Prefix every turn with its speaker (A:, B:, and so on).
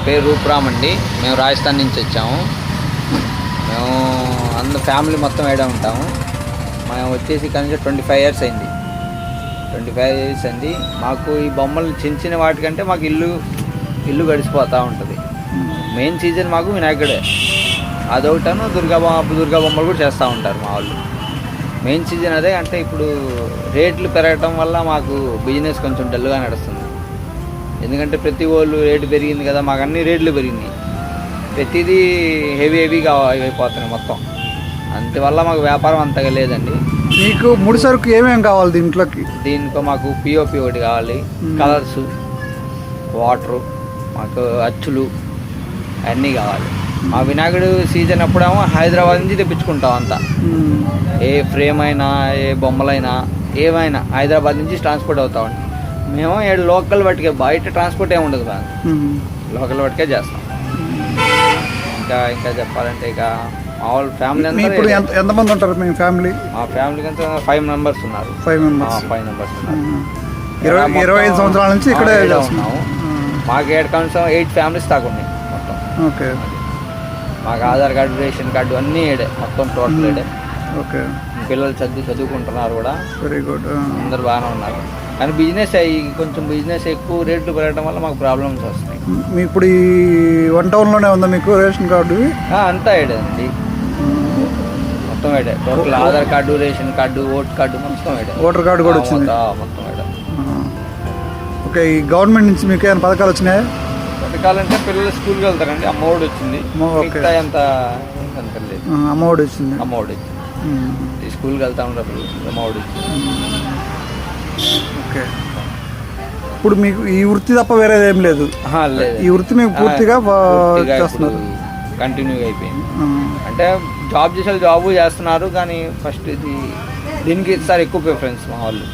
A: పేరు రూపురామ్ అండి. మేము రాజస్థాన్ నుంచి వచ్చాము. మేము అందరూ ఫ్యామిలీ మొత్తం ఏడా ఉంటాము. మేము వచ్చేసి కనీసం 25 years అయింది. 25 years అయింది. మాకు ఈ బొమ్మలు చిన్న వాటికంటే మాకు ఇల్లు గడిచిపోతూ ఉంటుంది. మెయిన్ సీజన్ మాకు వినాయకుడే. అదొకటను దుర్గా బొమ్మలు కూడా చేస్తూ ఉంటారు మా వాళ్ళు. మెయిన్ సీజన్ అదే. అంటే ఇప్పుడు రేట్లు పెరగటం వల్ల మాకు బిజినెస్ కొంచెం డల్గా నడుస్తుంది. ఎందుకంటే ప్రతి వాళ్ళు రేటు పెరిగింది కదా, మాకు అన్ని రేట్లు పెరిగినాయి. ప్రతిదీ హెవీగా అయిపోతున్నాయి మొత్తం. అందువల్ల మాకు వ్యాపారం అంతగా లేదండి.
B: మీకు ముడి సరుకు ఏమేమి కావాలి
A: దీంట్లో మాకు పిఓపి ఒకటి కావాలి, కలర్స్, వాటరు, మాకు అచ్చులు అన్నీ కావాలి. మా వినాయకుడు సీజన్ అప్పుడేమో హైదరాబాద్ నుంచి తెప్పించుకుంటాం అంతా. ఏ ఫ్రేమ్ అయినా ఏ బొమ్మలైనా ఏమైనా హైదరాబాద్ నుంచి ట్రాన్స్పోర్ట్ అవుతా ఉంటాయి. మేము లోకల్ వాటికే, బయట ట్రాన్స్పోర్ట్ ఏమి ఉండదు బాగా, లోకల్ వాటికే చేస్తాం. ఇంకా చెప్పాలంటే ఇక మా వాళ్ళ ఫ్యామిలీ
B: ఇప్పుడు ఎంతమంది ఉంటారు మీ ఫ్యామిలీ?
A: మా ఫ్యామిలీకి అంతా 5 members ఉన్నారు. 5 members ఉన్నారు.
B: 25 సంవత్సరాల నుంచి ఇక్కడే
A: ఉన్నాము. మాకు 8 families దాకా ఉన్నాయి మొత్తం.
B: ఓకే.
A: మాకు ఆధార్ కార్డు, రేషన్ కార్డు అన్నీ ఏడే, మొత్తం టోటల్ ఏడే.
B: ఓకే.
A: పిల్లలు చదువుకుంటున్నారు కూడా.
B: Very good.
A: అందరు బాగానే ఉన్నారు. కానీ కొంచెం బిజినెస్ ఎక్కువ రేట్లు పెరగడం వల్ల మాకు ప్రాబ్లమ్స్ వస్తున్నాయి.
B: మీ ఇప్పుడు ఈ 1 townలోనే ఉందా మీకు రేషన్ కార్డు?
A: అంతా ఏడే అండి, మొత్తం ఏడే. Total Aadhaar card, ration card, voter card మొత్తం ఏడే.
B: ఓటర్ కార్డు కూడా వచ్చింది
A: మొత్తం ఏడే.
B: ఓకే. ఈ గవర్నమెంట్ నుంచి మీకు ఏమైనా పథకాలు వచ్చినాయా?
A: పథకాలంటే పిల్లలు స్కూల్కి వెళ్తారండి. అమ్మఒడి వచ్చింది. అంత లేదు.
B: అమ్మఒడి వచ్చింది.
A: స్కూల్కి వెళ్తా ఉంటారు పిల్లలు, అమ్మఒడి వచ్చింది.
B: ఓకే. ఇప్పుడు మీకు ఈ వృత్తి తప్ప వేరేది ఏం లేదు?
A: లేదు.
B: ఈ వృత్తి మీకు పూర్తిగా చేస్తున్నారు,
A: కంటిన్యూగా అయిపోయింది. అంటే జాబ్ చేసే జాబ్ చేస్తున్నారు, కానీ ఫస్ట్ దీనికి సార్ ఎక్కువ ప్రిఫరెన్స్ మా వాళ్ళు.